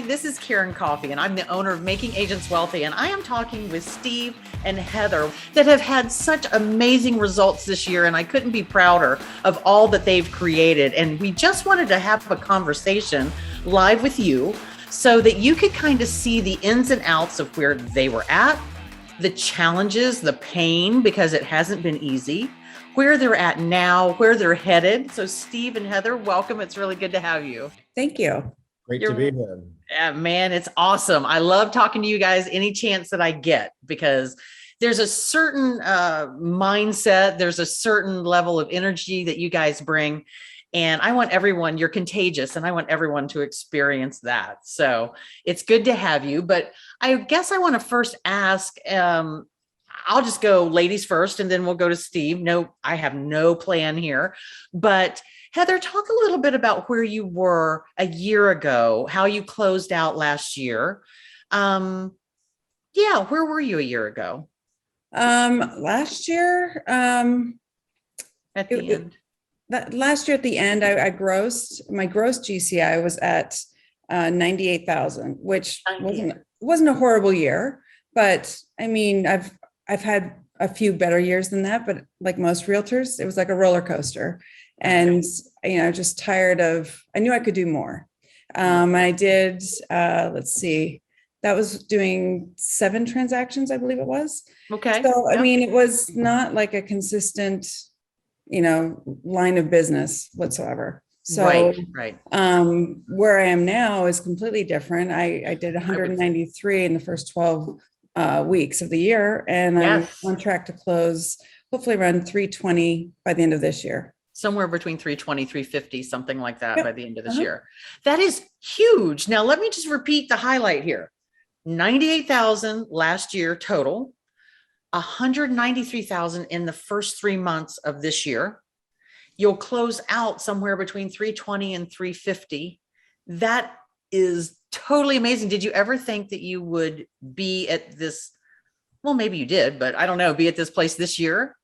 This is Karen Coffey, and I'm the owner of Making Agents Wealthy. And I am talking with Steve and Heather that have had such amazing results this year. And I couldn't be prouder of all that they've created. And we just wanted to have a conversation live with you so that you could kind of see the ins and outs of where they were at, the challenges, the pain, because it hasn't been easy, where they're at now, where they're headed. So Steve and Heather, welcome. It's really good to have you. Thank you. Great to be here. Yeah, man, it's awesome. I love talking to you guys any chance that I get, because there's a certain mindset, there's a certain level of energy that you guys bring. And I want everyone, you're contagious, and I want everyone to experience that. So it's good to have you. But I guess I want to first ask, I'll just go ladies first, and then we'll go to Steve. No, I have no plan here. But Heather, talk a little bit about where you were a year ago, how you closed out last year. Where were you a year ago? Last year, At the end. last year at the end, my gross GCI was at 98,000, which wasn't a horrible year, but I mean, I've had a few better years than that, but like most realtors, it was like a roller coaster. And, just tired of, I knew I could do more. I did, that was doing 7 transactions, I believe it was. Okay. So, I mean, it was not like a consistent, line of business whatsoever. So, right. Where I am now is completely different. I did 193 in the first 12 weeks of the year, and I'm on track to close hopefully around 320 by the end of this year. Somewhere between 320, 350, something like that by the end of this year. That is huge. Now, let me just repeat the highlight here. 98,000 last year total, 193,000 in the first 3 months of this year. You'll close out somewhere between 320 and 350. That is totally amazing. Did you ever think that you would be at this? Well, maybe you did, but I don't know, be at this place this year?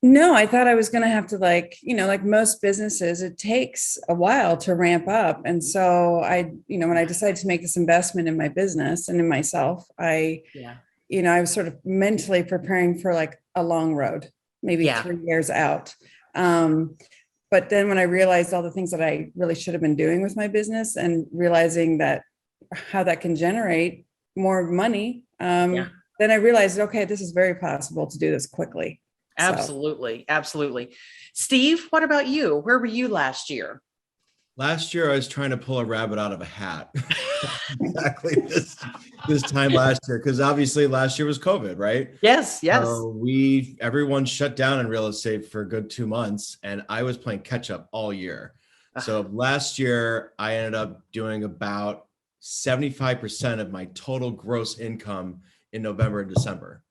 No, I thought I was going to have to like most businesses, it takes a while to ramp up. And so when I decided to make this investment in my business and in myself, I was sort of mentally preparing for like a long road, maybe 3 years out. But then when I realized all the things that I really should have been doing with my business and realizing that how that can generate more money, then I realized, okay, this is very possible to do this quickly. Absolutely. Absolutely. Steve, what about you? Where were you last year? Last year, I was trying to pull a rabbit out of a hat. Exactly this time last year, because obviously last year was COVID, right? Yes. Everyone shut down in real estate for a good 2 months, and I was playing catch up all year. So last year, I ended up doing about 75% of my total gross income in November and December.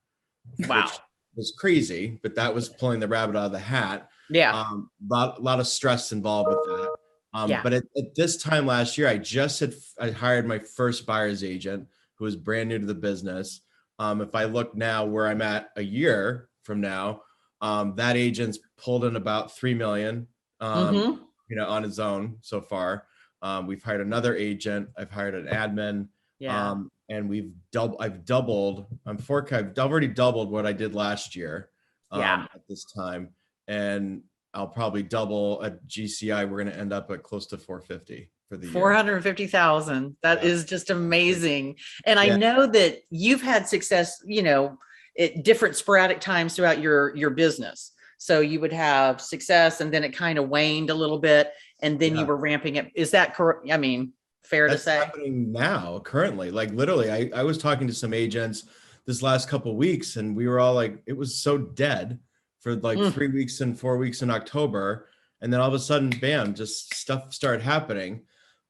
Wow. Was crazy, but that was pulling the rabbit out of the hat. Yeah. A lot of stress involved with that. But at this time last year, I hired my first buyer's agent who was brand new to the business. If I look now where I'm at a year from now, that agent's pulled in about 3 million, on his own so far. We've hired another agent. I've hired an admin. And I've already doubled what I did last year at this time. And I'll probably double at GCI. We're going to end up at close to 450 for the year. 450,000. That is just amazing. And I know that you've had success, at different sporadic times throughout your business. So you would have success, and then it kind of waned a little bit, and then you were ramping it. Is that correct? I mean, fair to say? That's happening now, currently. Like literally, I was talking to some agents this last couple of weeks, and we were all like, it was so dead for like 3 weeks and 4 weeks in October. And then all of a sudden, bam, just stuff started happening.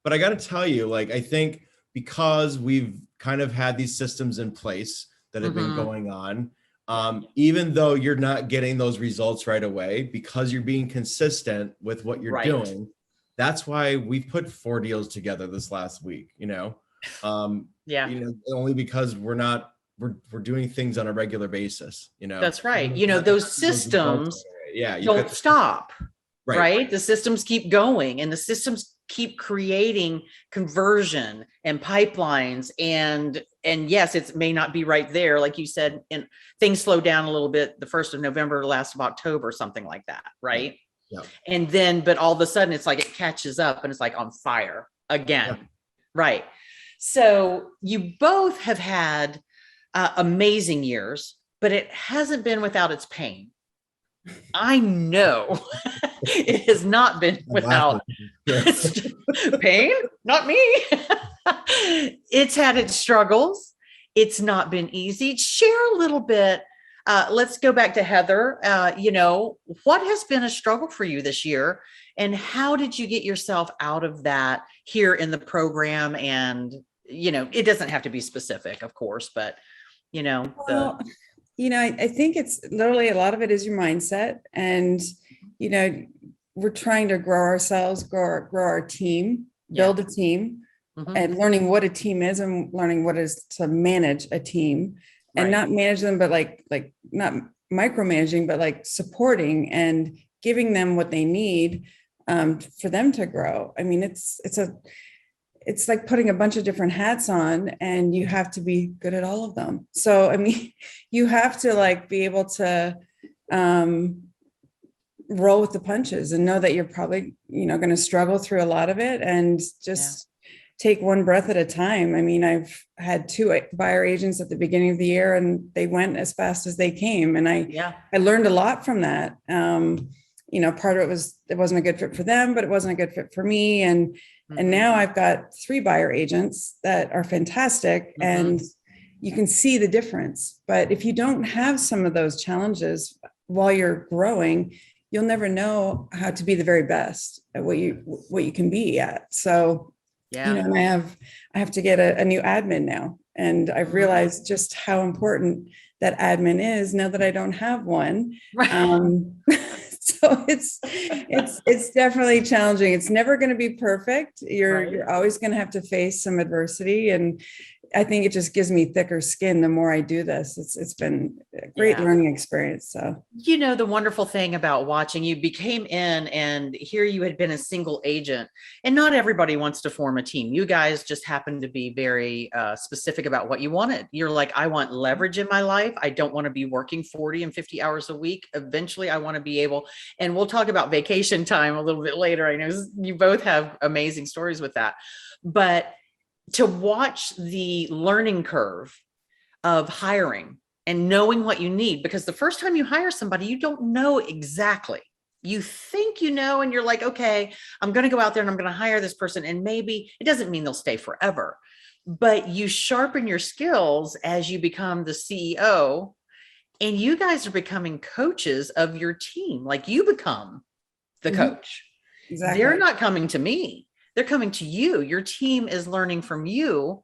But I got to tell you, like, I think because we've kind of had these systems in place that have been going on, even though you're not getting those results right away, because you're being consistent with what you're doing, that's why we put 4 deals together this last week, only because we're doing things on a regular basis, That's right. Those systems don't stop, right? The systems keep going, and the systems keep creating conversion and pipelines, and yes, it may not be right there, like you said, and things slow down a little bit the 1st of November, last of October, something like that, right? Yeah. And then, but all of a sudden it's like it catches up and it's like on fire again. Yeah. Right. So you both have had amazing years, but it hasn't been without its pain. I know it has not been without pain, not me. It's had its struggles. It's not been easy. Share a little bit. Let's go back to Heather. What has been a struggle for you this year, and how did you get yourself out of that here in the program? And, it doesn't have to be specific, of course, but, I think it's literally a lot of it is your mindset, and, we're trying to grow ourselves, grow our team, build a team, and learning what a team is and learning what it is to manage a team, and not manage them, but like not micromanaging, but like supporting and giving them what they need for them to grow. I mean, it's like putting a bunch of different hats on, and you have to be good at all of them. So, I mean, you have to like be able to roll with the punches and know that you're probably, going to struggle through a lot of it, and just take one breath at a time. I mean, I've had 2 buyer agents at the beginning of the year, and they went as fast as they came. And I learned a lot from that. Part of it was, it wasn't a good fit for them, but it wasn't a good fit for me. And now I've got 3 buyer agents that are fantastic, and you can see the difference. But if you don't have some of those challenges while you're growing, you'll never know how to be the very best at what you can be at. So, and I have to get a new admin now. And I've realized just how important that admin is now that I don't have one. So it's definitely challenging. It's never going to be perfect. You're always going to have to face some adversity, and I think it just gives me thicker skin the more I do this. It's been a great learning experience. So, the wonderful thing about watching you became in, and here you had been a single agent, and not everybody wants to form a team. You guys just happen to be very specific about what you wanted. You're like, I want leverage in my life. I don't want to be working 40 and 50 hours a week. Eventually I want to be able, and we'll talk about vacation time a little bit later. I know you both have amazing stories with that, but to watch the learning curve of hiring and knowing what you need, because the first time you hire somebody, you don't know exactly. You think and you're like, okay, I'm going to go out there and I'm going to hire this person, and maybe it doesn't mean they'll stay forever, but you sharpen your skills as you become the CEO, and you guys are becoming coaches of your team. Like, you become the coach. Exactly. They're not coming to me. They're coming to you. Your team is learning from you.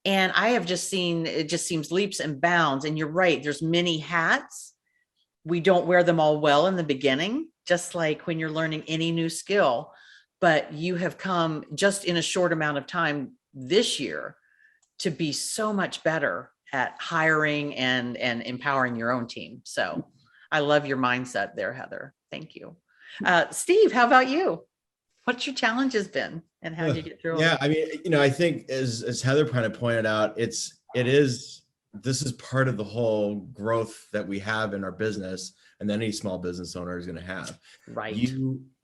And I have just seen, it just seems leaps and bounds. And you're right. There's many hats. We don't wear them all well in the beginning, just like when you're learning any new skill, but you have come just in a short amount of time this year to be so much better at hiring and empowering your own team. So I love your mindset there, Heather. Thank you. Steve, how about you? What's your challenges been, and how did you get through it? I mean, I think as Heather kind of pointed out, this is part of the whole growth that we have in our business, and any small business owner is going to have. Right.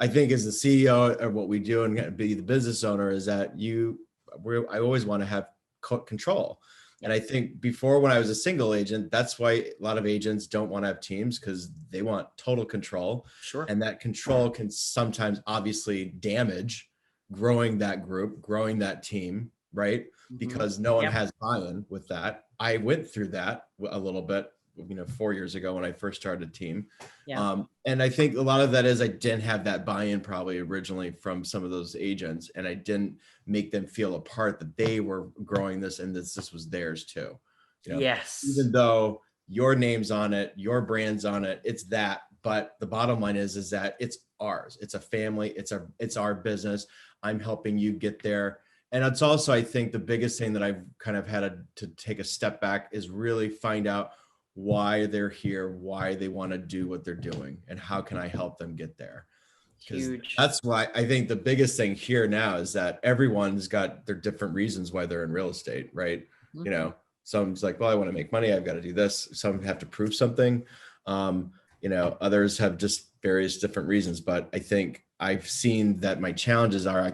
I think as the CEO of what we do and be the business owner is that I always want to have control. And I think before, when I was a single agent, that's why a lot of agents don't want to have teams, because they want total control. Sure. And that control can sometimes obviously damage growing that group, growing that team, right? Because no one has buy-in with that. I went through that a little bit, 4 years ago when I first started a team. And I think a lot of that is I didn't have that buy-in probably originally from some of those agents, and I didn't make them feel a part that they were growing this, and this was theirs too. Yes. Even though your name's on it, your brand's on it, it's that. But the bottom line is that it's ours. It's a family. It's our business. I'm helping you get there. And it's also, I think, the biggest thing that I've kind of had to take a step back is really find out why they're here, why they want to do what they're doing, and how can I help them get there. Huge. That's why I think the biggest thing here now is that everyone's got their different reasons why they're in real estate, right? Mhm. You know, some's like, well, I want to make money. I've got to do this. Some have to prove something. You know, others have just various different reasons, but I think I've seen that my challenges are,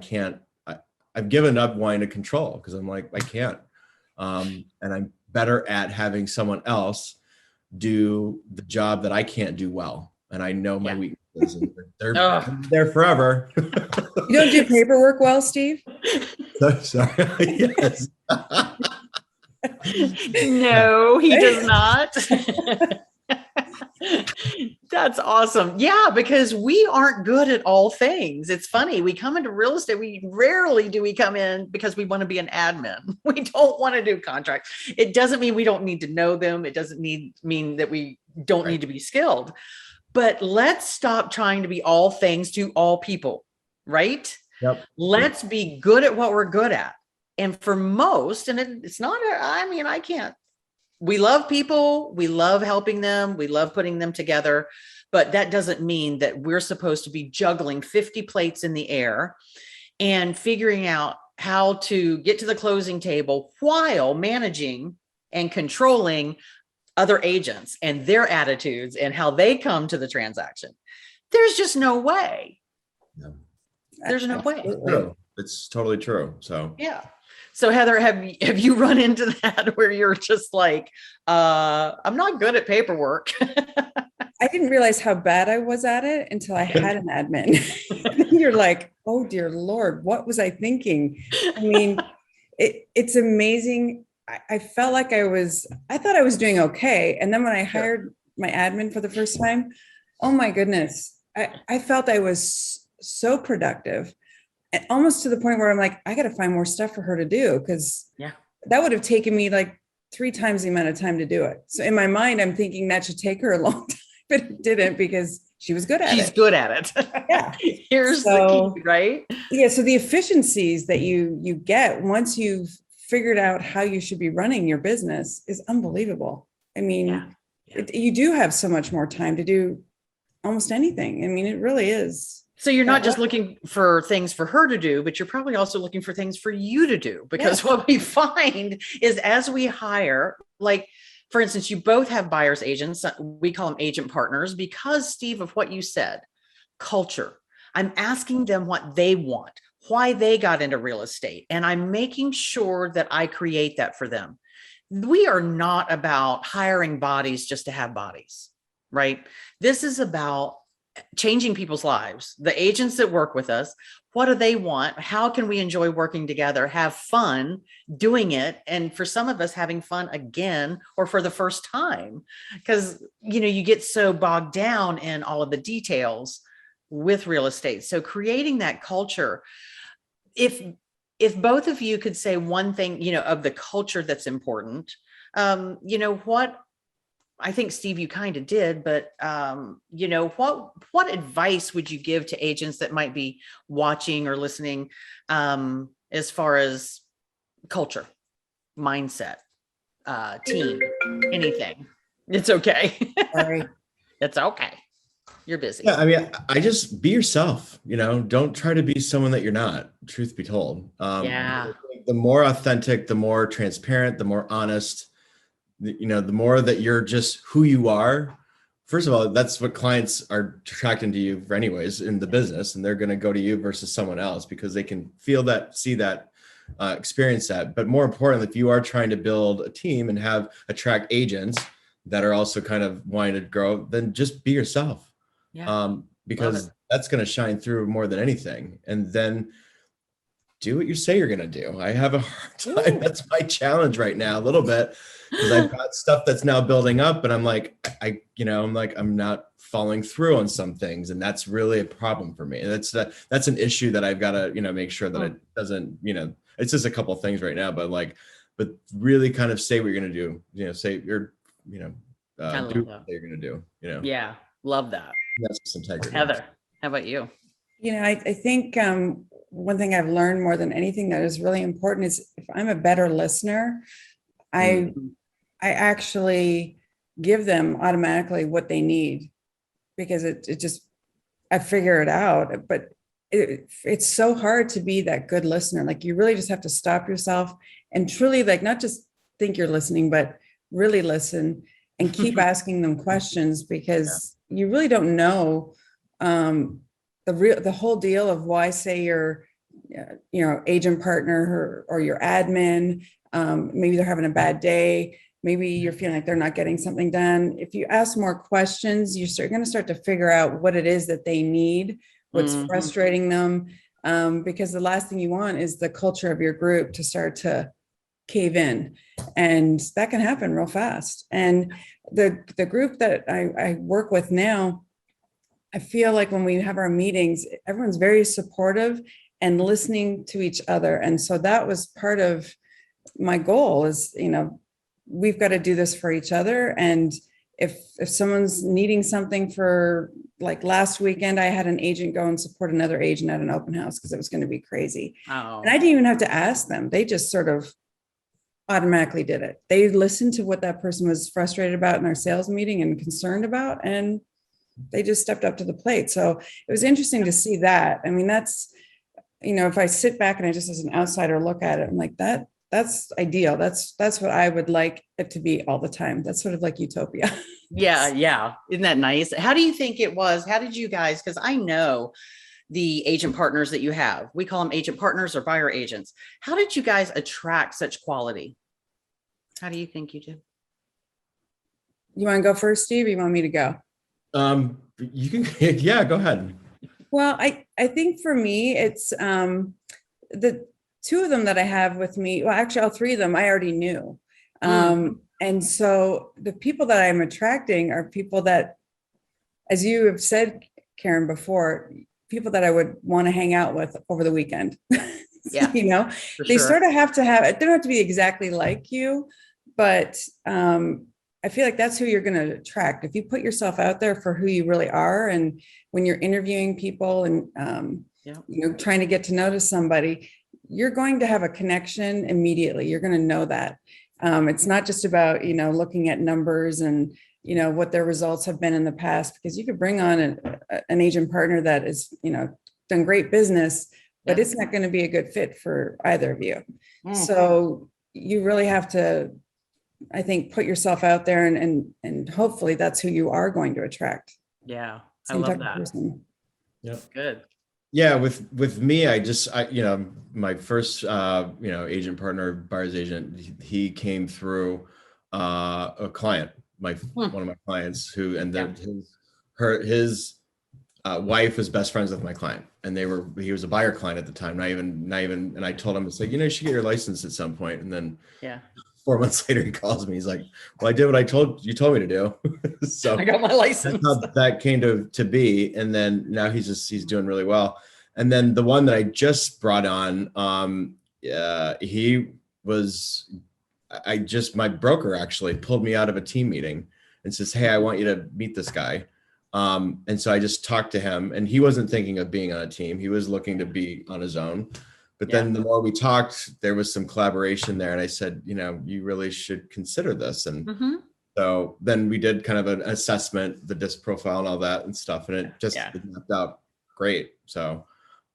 I've given up wanting to control because I'm like, I can't. And I'm better at having someone else do the job that I can't do well. And I know my weaknesses, and they're there forever. You don't do paperwork well, Steve? Sorry. Yes. No, he does not. That's awesome. Yeah, because we aren't good at all things. It's funny. We come into real estate. We rarely do we come in because we want to be an admin. We don't want to do contracts. It doesn't mean we don't need to know them. It doesn't mean that we don't need to be skilled. But let's stop trying to be all things to all people, right? Yep. Let's be good at what we're good at. And for most, and it's not, I can't. We love people. We love helping them. We love putting them together. But that doesn't mean that we're supposed to be juggling 50 plates in the air and figuring out how to get to the closing table while managing and controlling other agents and their attitudes and how they come to the transaction. There's just no way. Yeah. There's no way. It's totally true. So yeah. So Heather, have you run into that where you're just like, I'm not good at paperwork? I didn't realize how bad I was at it until I had an admin. You're like, oh dear Lord, what was I thinking? I mean, it's amazing. I felt like I thought I was doing okay. And then when I hired my admin for the first time, oh my goodness, I felt I was so productive. And almost to the point where I'm like, I got to find more stuff for her to do, because that would have taken me like 3 times the amount of time to do it. So in my mind, I'm thinking that should take her a long time, but it didn't, because she was good at it. She's good at it. Yeah. Here's the key, right? Yeah. So the efficiencies that you get once you've figured out how you should be running your business is unbelievable. I mean, you do have so much more time to do almost anything. I mean, it really is. So you're not just looking for things for her to do, but you're probably also looking for things for you to do, because what we find is as we hire, like, for instance, you both have buyer's agents. We call them agent partners because, Steve, of what you said, culture. I'm asking them what they want, why they got into real estate, and I'm making sure that I create that for them. We are not about hiring bodies just to have bodies, right? This is about changing people's lives. The agents that work with us, what do they want? How can we enjoy working together, have fun doing it? And for some of us, having fun again or for the first time, because, you get so bogged down in all of the details with real estate. So creating that culture, if both of you could say one thing, of the culture that's important, what I think, Steve, you kind of did, but what advice would you give to agents that might be watching or listening, as far as culture, mindset, team, anything? It's okay. Sorry. It's okay. You're busy. Yeah, I mean, I just be yourself. Don't try to be someone that you're not. Truth be told, the more authentic, the more transparent, the more honest. The more that you're just who you are, first of all, that's what clients are attracting to you for anyways in the business. And they're going to go to you versus someone else because they can feel that, see that, experience that. But more importantly, if you are trying to build a team and attract agents that are also kind of wanting to grow, then just be yourself. Because that's going to shine through more than anything. And then do what you say you're going to do. I have a hard time. Ooh. That's my challenge right now, a little bit, because I've got stuff that's now building up, and I'm like, I'm not following through on some things. And that's really a problem for me. That's an issue that I've got to, make sure that it doesn't, it's just a couple of things right now, but really kind of say what you're going to do, say you're, do what you're going to do, Yeah. Love that. That's just integrity. Heather, how about you? I think, one thing I've learned more than anything that is really important is if I'm a better listener, I actually give them automatically what they need, because it just I figure it out. But it's so hard to be that good listener. Like you really just have to stop yourself and truly like not just think you're listening, but really listen and keep asking them questions, because you really don't know the whole deal of why, say, your agent partner or your admin, maybe they're having a bad day, maybe you're feeling like they're not getting something done. If you ask more questions, you're going to start to figure out what it is that they need, what's frustrating them, because the last thing you want is the culture of your group to start to cave in, and that can happen real fast. And the group that I work with now, I feel like when we have our meetings, everyone's very supportive and listening to each other. And so that was part of my goal is, we've got to do this for each other. And if someone's needing something, for like last weekend, I had an agent go and support another agent at an open house because it was going to be crazy. Oh. And I didn't even have to ask them. They just sort of automatically did it. They listened to what that person was frustrated about in our sales meeting and concerned about, and they just stepped up to the plate. So it was interesting to see that. I mean, that's, if I sit back and I just as an outsider look at it, I'm like, that's ideal. That's what I would like it to be all the time. That's sort of like utopia. Yeah. Yeah. Isn't that nice? How do you think it was? How did you guys, because I know the agent partners that you have, we call them agent partners or buyer agents. How did you guys attract such quality? How do you think you did? You want to go first, Steve, or you want me to go? You can, yeah, go ahead. Well, I think for me, it's the two of them that I have with me. Well, actually, all three of them I already knew. And so the people that I'm attracting are people that, as you have said, Karen, before, people that I would want to hang out with over the weekend. Yeah. They sort of have to have, they don't have to be exactly like you, but I feel like that's who you're going to attract. If you put yourself out there for who you really are, and when you're interviewing people and, trying to get to know somebody, you're going to have a connection immediately. You're going to know that. It's not just about, looking at numbers and, what their results have been in the past, because you could bring on an agent partner that is, done great business, but it's not going to be a good fit for either of you. So you really have to, I think, put yourself out there and hopefully that's who you are going to attract. Yeah. I love that. Yeah. Good. Yeah. With me, my first, agent partner, buyer's agent, he came through a client, one of my clients who, and then his wife was best friends with my client, and he was a buyer client at the time. Not even, and I told him, it's like, you should get your license at some point. And then 4 months later, he calls me. He's like, well, I did what you told me to do. So I got my license. That's how that came to be. And then now he's doing really well. And then the one that I just brought on, my broker actually pulled me out of a team meeting and says, hey, I want you to meet this guy. And so I just talked to him, and he wasn't thinking of being on a team. He was looking to be on his own. But then the more we talked, there was some collaboration there. And I said, you really should consider this. And so then we did kind of an assessment, the disc profile and all that and stuff. And it just it mapped out great. So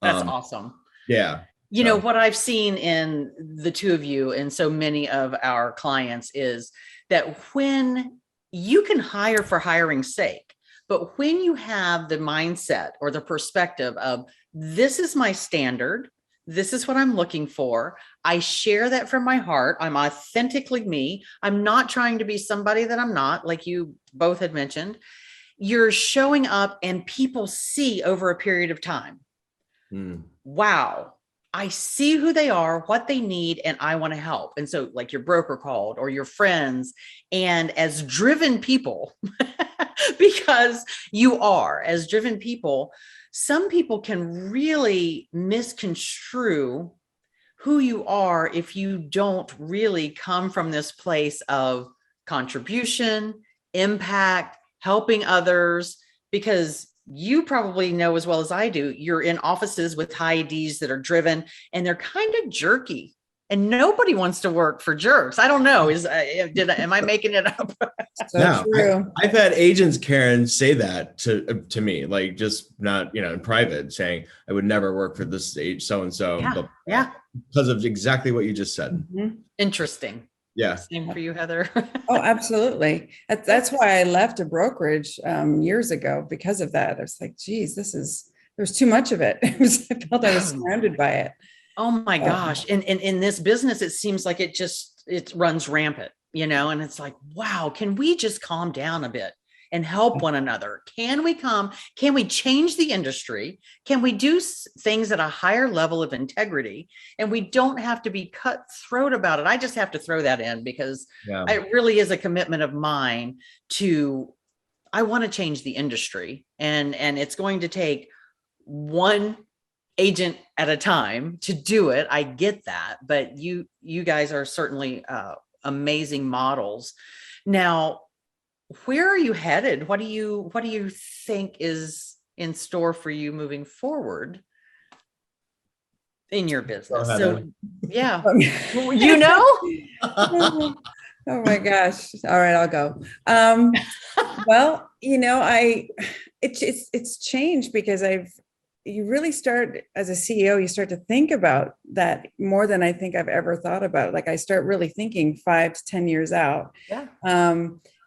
that's awesome. Yeah. What I've seen in the two of you and so many of our clients is that when you can hire for hiring's sake, but when you have the mindset or the perspective of, this is my standard, this is what I'm looking for, I share that from my heart, I'm authentically me, I'm not trying to be somebody that I'm not, like you both had mentioned, you're showing up and people see over a period of time, wow, I see who they are, what they need, and I want to help. And so like your broker called or your friends, and as driven people, because you are as driven people, some people can really misconstrue who you are if you don't really come from this place of contribution, impact, helping others, because you probably know as well as I do, you're in offices with high Ds that are driven and they're kind of jerky. and nobody wants to work for jerks. I don't know. Am I making it up? So No, true. I've had agents, Karen, say that to me, like just not, in private, saying I would never work for this age, so-and-so, Yeah. because of exactly what you just said. Mhm. Interesting. Yeah. Same for you, Heather. Oh, absolutely. That's why I left a brokerage years ago, because of that. I was like, geez, there's too much of it. I felt I was surrounded by it. Oh my gosh. And in this business, it seems like it runs rampant, and it's like, wow, can we just calm down a bit and help one another? Can we change the industry? Can we do things at a higher level of integrity? And we don't have to be cutthroat about it. I just have to throw that in because it really is a commitment of mine I want to change the industry, and it's going to take one agent at a time to do it. I get that, but you guys are certainly amazing models. Now, where are you headed? What do you think is in store for you moving forward in your business? So yeah, Oh my gosh. All right, I'll go. Well, it's changed because you really start as a CEO, you start to think about that more than I think I've ever thought about it. Like I start really thinking 5 to 10 years out. Yeah.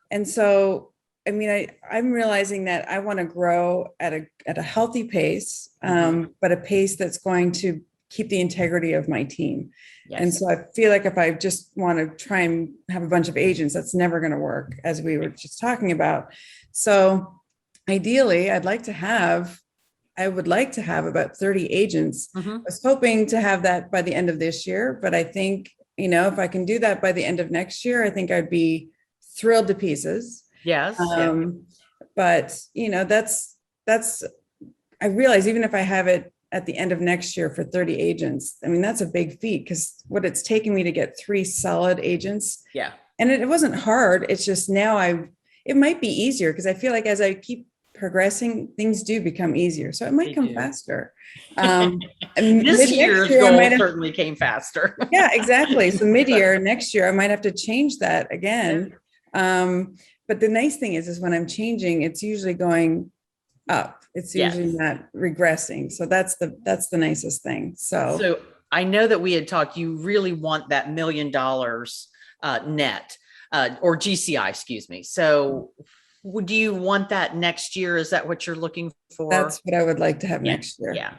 And so, I'm realizing that I want to grow at a healthy pace, but a pace that's going to keep the integrity of my team. Yes. And so I feel like if I just want to try and have a bunch of agents, that's never going to work, as we were just talking about. So ideally, I would like to have about 30 agents. I was hoping to have that by the end of this year, but I think, if I can do that by the end of next year, I think I'd be thrilled to pieces. Yes. But I realize even if I have it at the end of next year for 30 agents, that's a big feat, because what it's taken me to get 3 solid agents. Yeah. And it wasn't hard. It's just now it might be easier, because I feel like as I keep progressing, things do become easier. So it might come faster. This year's goal certainly came faster. Yeah, exactly. So mid-year next year, I might have to change that again. But the nice thing is when I'm changing, it's usually going up. It's usually not regressing. So that's the nicest thing. So I know that we had talked, you really want that $1 million net or GCI, excuse me. So do you want that next year? Is that what you're looking for? That's what I would like to have next year. Yeah.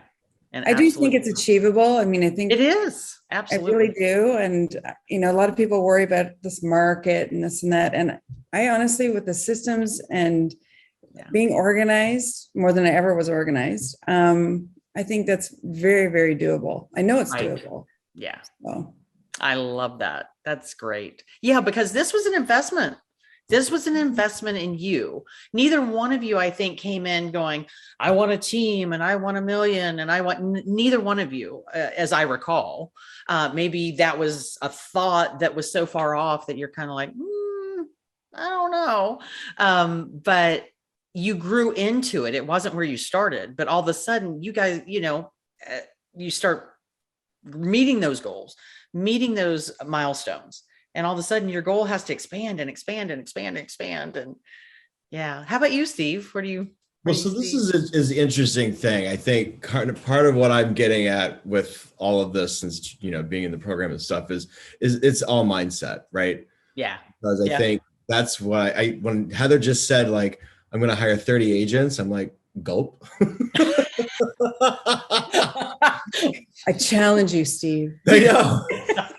And I do think it's achievable. I think it is. Absolutely. I really do. And, a lot of people worry about this market and this and that. And I honestly, with the systems and being organized more than I ever was organized, I think that's very, very doable. I know it's doable. Yeah. So. I love that. That's great. Yeah, because this was an investment. This was an investment in you. Neither one of you, I think, came in going, I want a team and I want $1 million and I want, neither one of you, as I recall. Maybe that was a thought that was so far off that you're kind of like, I don't know. But you grew into it. It wasn't where you started, but all of a sudden you guys, you start meeting those goals, meeting those milestones. And all of a sudden your goal has to expand and expand and expand and expand. And yeah. How about you, Steve? Where do you? Well, so this is the interesting thing. I think part of what I'm getting at with all of this, since, being in the program and stuff is it's all mindset, right? Yeah. Because I think that's why when Heather just said, like, I'm going to hire 30 agents, I'm like, gulp. I challenge you, Steve. I know.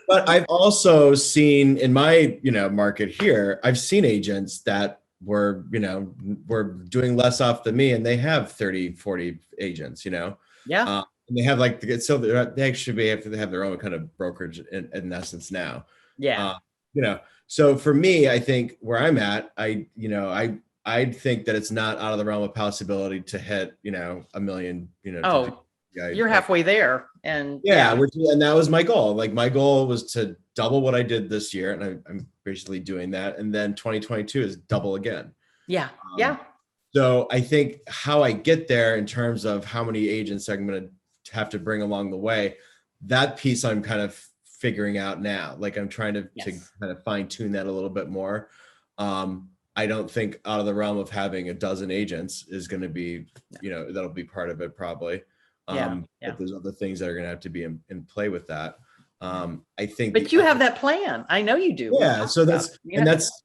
But I've also seen in my, market here, I've seen agents that were doing less off than me, and they have 30, 40 agents, Yeah. And they have they actually have their own kind of brokerage in essence now. Yeah. So for me, I think where I'm at, I think that it's not out of the realm of possibility to hit, $1 million, you're halfway there. And and that was my goal. Like my goal was to double what I did this year. And I'm basically doing that. And then 2022 is double again. Yeah. So I think how I get there in terms of how many agents I'm going to have to bring along the way, that piece I'm kind of figuring out now. Like I'm trying to kind of fine tune that a little bit more. I don't think out of the realm of having a dozen agents is going to be, that'll be part of it probably. But there's other things that are going to have to be in play with that. I think, but you have that plan. I know you do. Yeah. So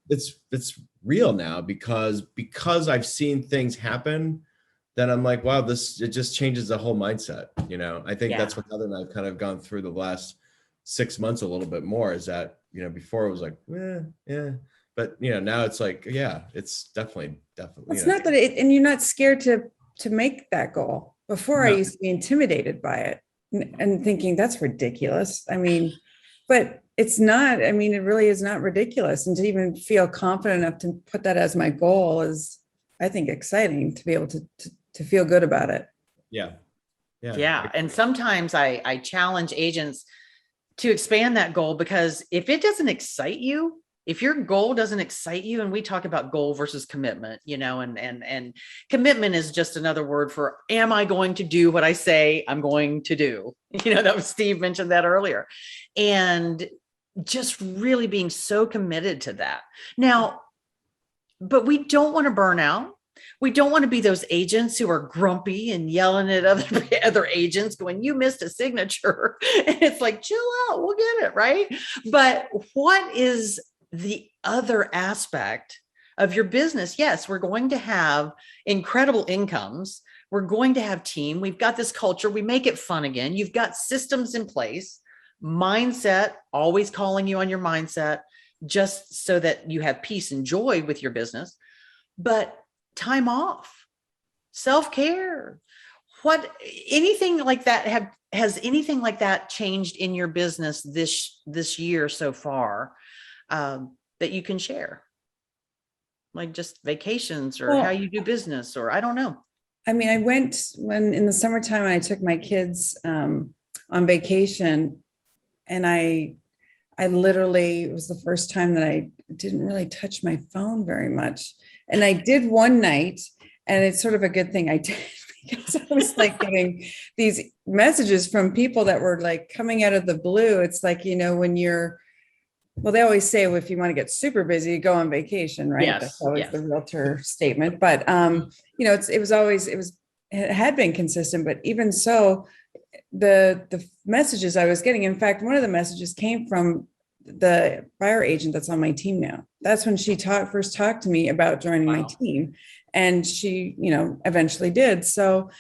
it's real now because I've seen things happen. Then I'm like, wow, it just changes the whole mindset. I think that's what Heather and I've kind of gone through the last 6 months a little bit more, is that, before it was like, yeah. But, now it's like, it's definitely. It's not that and you're not scared to make that goal. Before, I used to be intimidated by it and thinking that's ridiculous. I mean, but it's not, I mean, it really is not ridiculous. And to even feel confident enough to put that as my goal is, I think, exciting to be able to feel good about it. Yeah. And sometimes I challenge agents to expand that goal, because if it doesn't excite you, if your goal doesn't excite you, and we talk about goal versus commitment, and commitment is just another word for, am I going to do what I say I'm going to do? That was Steve mentioned that earlier. And just really being so committed to that. Now, but we don't want to burn out. We don't want to be those agents who are grumpy and yelling at other agents going, you missed a signature. And it's like, chill out, we'll get it, right? But what is the other aspect of your business? Yes, we're going to have incredible incomes. We're going to have team. We've got this culture. We make it fun again. You've got systems in place, mindset, always calling you on your mindset, just so that you have peace and joy with your business. But time off, self-care, anything like that, has anything like that changed in your business this year so far, that you can share? Like just vacations or how you do business, or I don't know. I mean, I went in the summertime, I took my kids on vacation, and I literally, it was the first time that I didn't really touch my phone very much. And I did one night, and it's sort of a good thing I did, because I was like getting these messages from people that were like coming out of the blue. It's like, when they always say, well, if you want to get super busy, you go on vacation, right? Yes, that's always the realtor statement. But, it had been consistent, but even so, the messages I was getting, in fact, one of the messages came from the buyer agent that's on my team now. That's when she first talked to me about joining my team, and she, eventually did. So,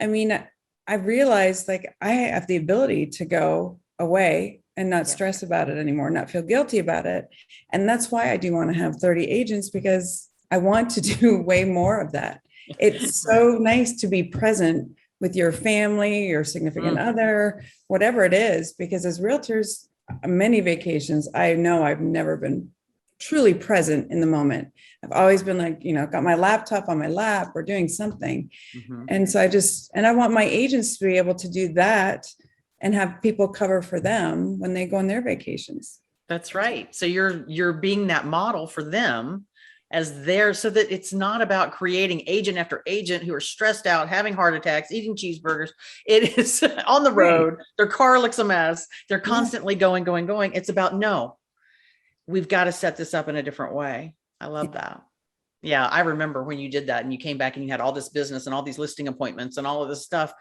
I mean, I realized like I have the ability to go away and not stress about it anymore, not feel guilty about it. And that's why I do want to have 30 agents, because I want to do way more of that. It's so nice to be present with your family, your significant other, whatever it is, because as realtors, many vacations, I know I've never been truly present in the moment. I've always been like, got my laptop on my lap or doing something. And so I want my agents to be able to do that and have people cover for them when they go on their vacations. That's right. So you're being that model for them as there, so that it's not about creating agent after agent who are stressed out, having heart attacks, eating cheeseburgers. It is on the road. Their car looks a mess. They're constantly going. It's about, no, we've got to set this up in a different way. I love that. Yeah. I remember when you did that and you came back and you had all this business and all these listing appointments and all of this stuff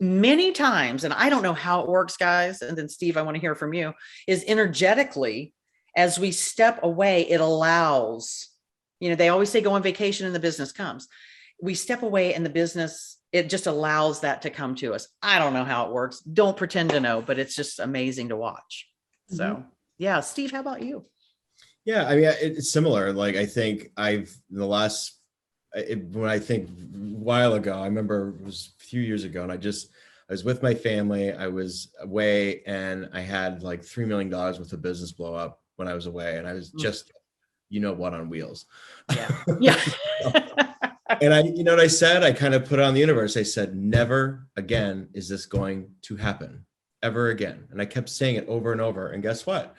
many times. And I don't know how it works, guys. And then Steve, I want to hear from you, is energetically, as we step away, it allows, they always say go on vacation and the business comes. We step away and the business, it just allows that to come to us. I don't know how it works. Don't pretend to know, but it's just amazing to watch. So yeah. Steve, how about you? Yeah. I mean, it's similar. Like, I think when I think a while ago, I remember it was a few years ago, and I was with my family. I was away, and I had like $3 million worth of business blow up when I was away. And I was just, on wheels. Yeah. And what I said? I kind of put it on the universe. I said, never again is this going to happen, ever again. And I kept saying it over and over. And guess what?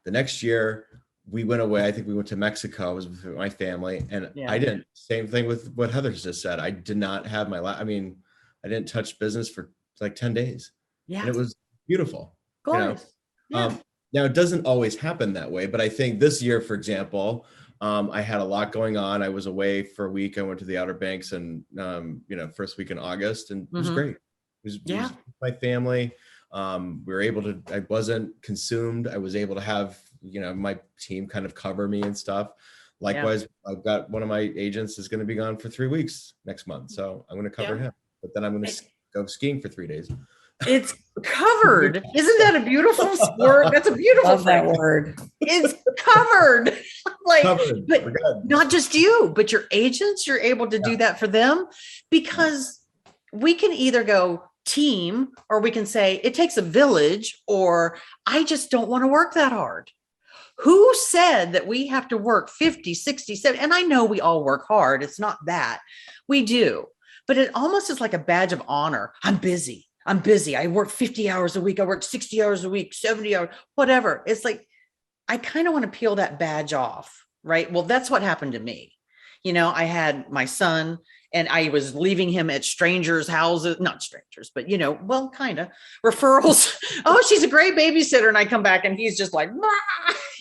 The next year we went away. I think we went to Mexico. I was with my family, and I didn't. Same thing with what Heather just said. I did not have I didn't touch business for like 10 days. Yeah. And it was beautiful. Glorious. Yeah. Now it doesn't always happen that way, but I think this year, for example, I had a lot going on. I was away for a week. I went to the Outer Banks and, first week in August, and it was great. It was my family. We were able to, I wasn't consumed. I was able to have, my team kind of cover me and stuff. Likewise, I've got one of my agents is going to be gone for 3 weeks next month. So I'm going to cover him, but then I'm going to go skiing for 3 days. It's covered. Isn't that a beautiful word? That's a beautiful Love that word. It's covered. Like, Covered. but not just you, but your agents, you're able to do that for them, because we can either go team, or we can say it takes a village, or I just don't want to work that hard. Who said that we have to work 50, 60, 70? And I know we all work hard. It's not that. We do. But it almost is like a badge of honor. I'm busy. I work 50 hours a week. I work 60 hours a week, 70 hours, whatever. It's like, I kind of want to peel that badge off, right? Well, that's what happened to me. I had my son, and I was leaving him at strangers' houses, not strangers, but, well, kind of referrals. Oh, she's a great babysitter. And I come back and he's just like,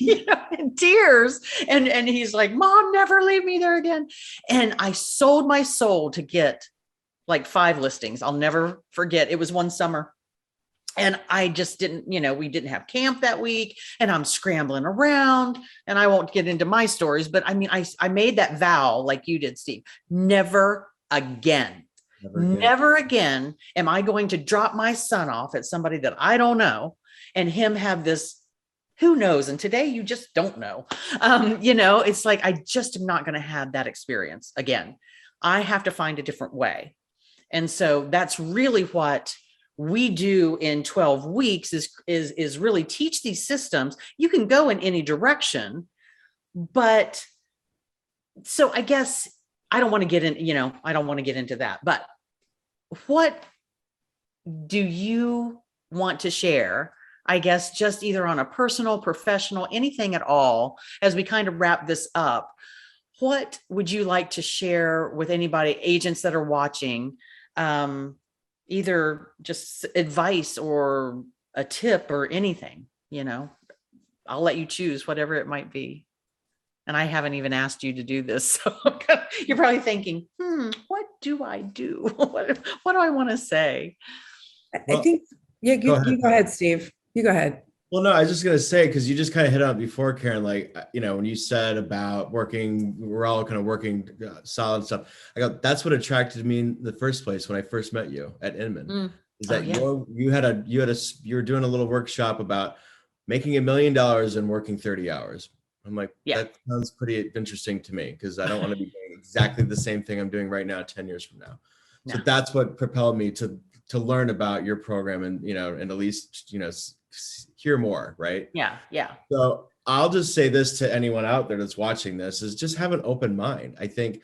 in tears. And he's like, Mom, never leave me there again. And I sold my soul to get like 5 listings. I'll never forget. It was one summer. And I just didn't, we didn't have camp that week, and I'm scrambling around, and I won't get into my stories, but I mean, I made that vow like you did, Steve. Never again. Never again am I going to drop my son off at somebody that I don't know and him have this, who knows? And today you just don't know. It's like, I just am not going to have that experience again. I have to find a different way. And so that's really what we do in 12 weeks is really teach these systems. You can go in any direction, but so I guess I don't want to get in, I don't want to get into that, but what do you want to share? I guess just either on a personal, professional, anything at all, as we kind of wrap this up, what would you like to share with anybody, agents that are watching? Either just advice or a tip or anything, I'll let you choose whatever it might be. And I haven't even asked you to do this. So you're probably thinking, what do I do? What do I want to say? I think, you go ahead, Steve. You go ahead. Well, no, I was just going to say, because you just kind of hit on it before, Karen, like, when you said about working, we're all kind of working solid stuff. I go, that's what attracted me in the first place when I first met you at Inman, is that you were doing a little workshop about making $1 million and working 30 hours. I'm like, that sounds pretty interesting to me, because I don't want to be doing exactly the same thing I'm doing right now 10 years from now. No. So that's what propelled me to learn about your program and, and at least, hear more, right? Yeah. So I'll just say this to anyone out there that's watching this, is just have an open mind. I think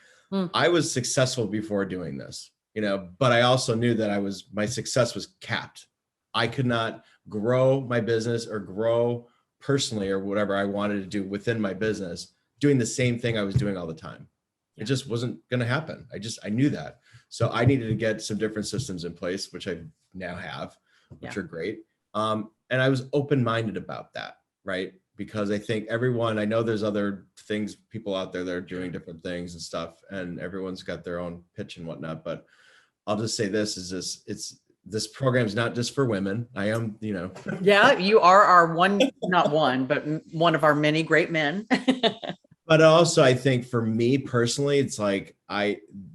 I was successful before doing this, but I also knew that my success was capped. I could not grow my business or grow personally or whatever I wanted to do within my business, doing the same thing I was doing all the time. It just wasn't going to happen. I knew that. So I needed to get some different systems in place, which I now have, which are great. And I was open-minded about that, right? Because I think I know there's other things, people out there that are doing different things and stuff, and everyone's got their own pitch and whatnot. But I'll just say this program is not just for women. I am, Yeah, you are our not one, but one of our many great men. But also, I think for me personally, it's like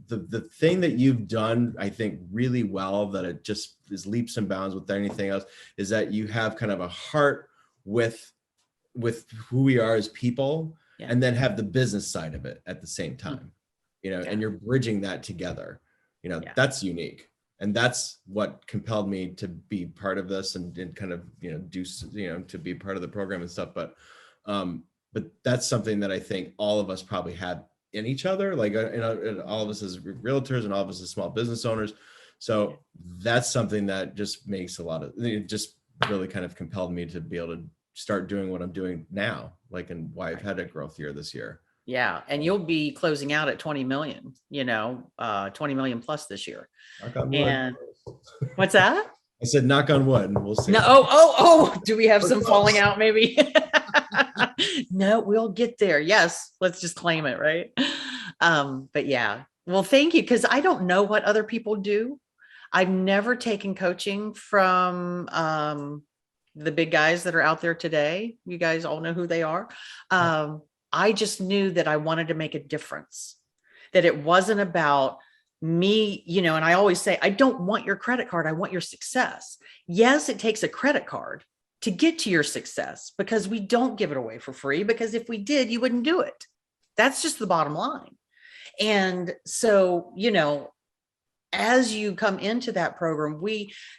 the thing that you've done, I think really well, that it just is leaps and bounds with anything else, is that you have kind of a heart with who we are as people, and then have the business side of it at the same time, and you're bridging that together. That's unique. And that's what compelled me to be part of this and kind of, to be part of the program and stuff. But that's something that I think all of us probably had in each other, like all of us as realtors and all of us as small business owners. So that's something that just makes it just really kind of compelled me to be able to start doing what I'm doing now, and why I've had a growth year this year. Yeah. And you'll be closing out at 20 million, 20 million plus this year. And what's that? I said, knock on wood, and we'll see. No, oh, do we have some falling out maybe? No, we'll get there. Yes, let's just claim it, right? But yeah, well, thank you, because I don't know what other people do. I've never taken coaching from the big guys that are out there today. You guys all know who they are. I just knew that I wanted to make a difference, that it wasn't about me, and I always say, I don't want your credit card. I want your success. Yes, it takes a credit card to get to your success, because we don't give it away for free, because if we did, you wouldn't do it. That's just the bottom line. And so, as you come into that program,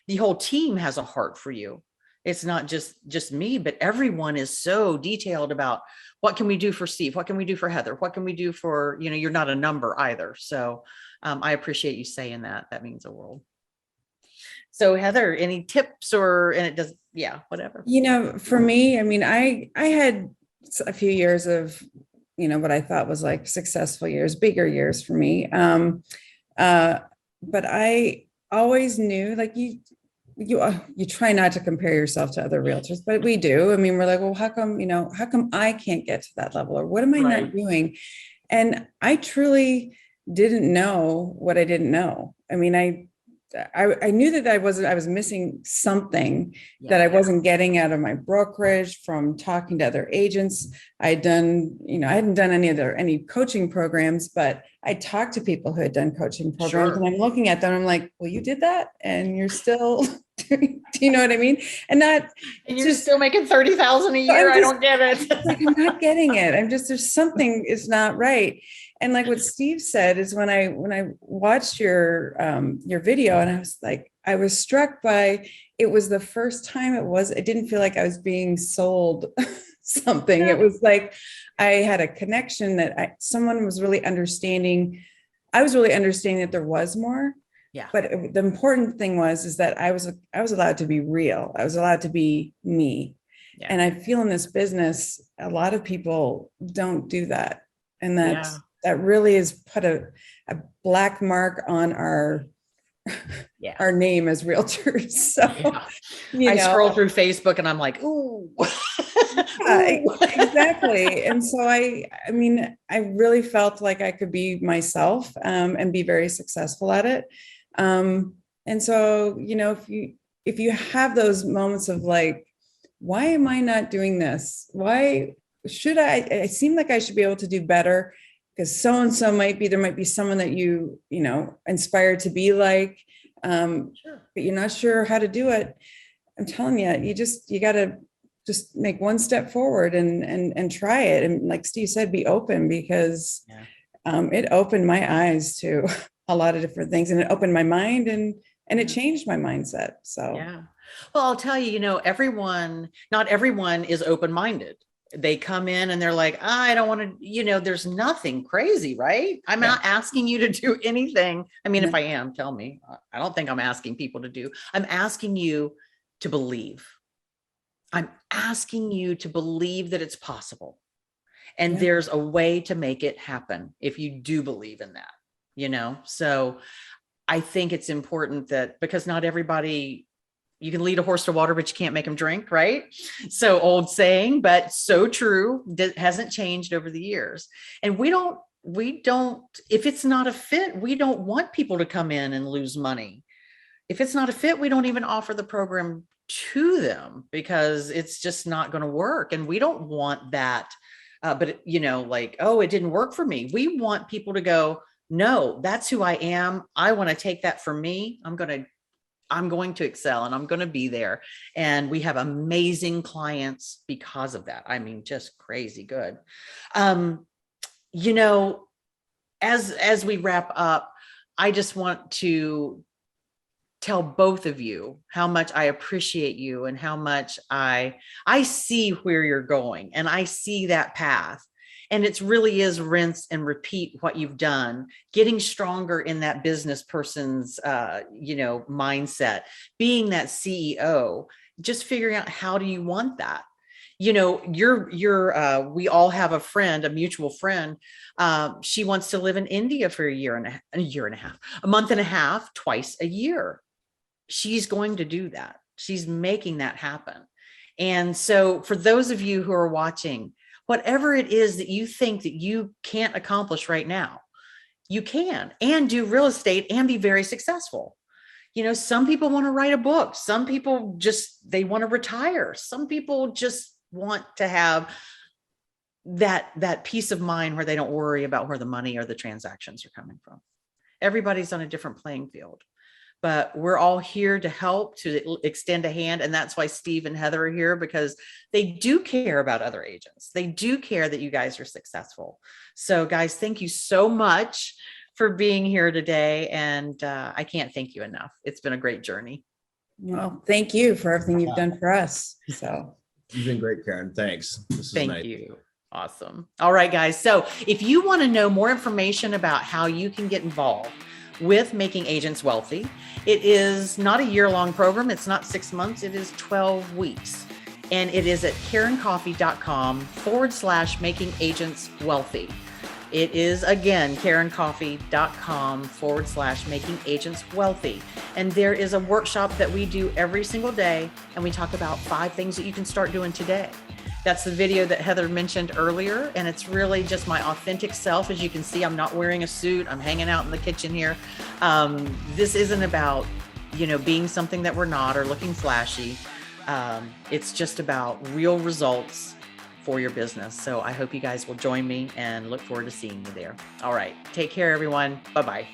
the whole team has a heart for you. It's not just me, but everyone is so detailed about what can we do for Steve? What can we do for Heather? What can we do for, you're not a number either. So I appreciate you saying that. That means the world. So Heather, any tips and it does, yeah, whatever. For me, I mean, I had a few years of, what I thought was like successful years, bigger years for me. But I always knew, like, you try not to compare yourself to other realtors, but we do. I mean, we're like, well, how come I can't get to that level, or what am I not doing? And I truly didn't know what I didn't know. I mean, I knew that I was missing something that I wasn't getting out of my brokerage, from talking to other agents. I hadn't done any coaching programs, but I talked to people who had done coaching programs, and I'm looking at them. I'm like, well, you did that, and you're still, do you know what I mean? And you're just still making 30,000 a year. I don't get it. Like, I'm not getting it. There's something is not right. And like what Steve said is, when I watched your video, and I was struck by, it was the first time it didn't feel like I was being sold something. It was like I had a connection that someone was really understanding. I was really understanding that there was more. Yeah. But the important thing is that I was allowed to be real. I was allowed to be me. Yeah. And I feel in this business, a lot of people don't do that. And that really has put a black mark on our name as realtors. So, I scroll through Facebook and I'm like, ooh. Exactly. And so I really felt like I could be myself and be very successful at it. And so, if you have those moments of like, why am I not doing this? Why should I seem like I should be able to do better, because so-and-so there might be someone that you inspired to be like, but you're not sure how to do it. I'm telling you, you got to just make one step forward and try it. And like Steve said, be open, because it opened my eyes to a lot of different things, and it opened my mind, and it changed my mindset. So, well, I'll tell you, not everyone is open-minded. They come in and they're like, I don't want to, there's nothing crazy, right? I'm not asking you to do anything. I mean, if I am, tell me. I don't think I'm asking people to do. I'm asking you to believe. I'm asking you to believe that it's possible. And there's a way to make it happen if you do believe in that, So I think it's important that, because not everybody, you can lead a horse to water, but you can't make them drink, right? So old saying, but so true. That hasn't changed over the years. And we don't, if it's not a fit, we don't want people to come in and lose money. If it's not a fit, we don't even offer the program to them, because it's just not going to work. And we don't want that. But like, oh, it didn't work for me. We want people to go, no, that's who I am. I want to take that for me. I'm going to excel, and I'm going to be there. And we have amazing clients because of that. I mean, just crazy good. As we wrap up, I just want to tell both of you how much I appreciate you, and how much I see where you're going, and I see that path. And it really is rinse and repeat what you've done, getting stronger in that business person's, mindset, being that CEO, just figuring out, how do you want that? We all have a mutual friend. She wants to live in India for a month and a half, twice a year. she's going to do that. She's making that happen. And so for those of you who are watching, whatever it is that you think that you can't accomplish right now, you can, and do real estate and be very successful. You know, some people want to write a book. Some people just, they want to retire. Some people just want to have that peace of mind where they don't worry about where the money or the transactions are coming from. Everybody's on a different playing field, but we're all here to help, to extend a hand. And that's why Steve and Heather are here, because they do care about other agents. They do care that you guys are successful. So guys, thank you so much for being here today. And I can't thank you enough. It's been a great journey. Well, thank you for everything you've done for us. So you've been great, Karen. Thanks. Thank you. Awesome. All right, guys. So if you want to know more information about how you can get involved with Making Agents Wealthy, it is not a year-long program. It's not 6 months. It is 12 weeks. And it is at KarenCoffey.com/Making Agents Wealthy. It is, again, KarenCoffey.com/Making Agents Wealthy. And there is a workshop that we do every single day. And we talk about 5 things that you can start doing today. That's the video that Heather mentioned earlier. And it's really just my authentic self. As you can see, I'm not wearing a suit. I'm hanging out in the kitchen here. This isn't about, you know, being something that we're not or looking flashy. It's just about real results for your business. So I hope you guys will join me and look forward to seeing you there. All right. Take care, everyone. Bye-bye.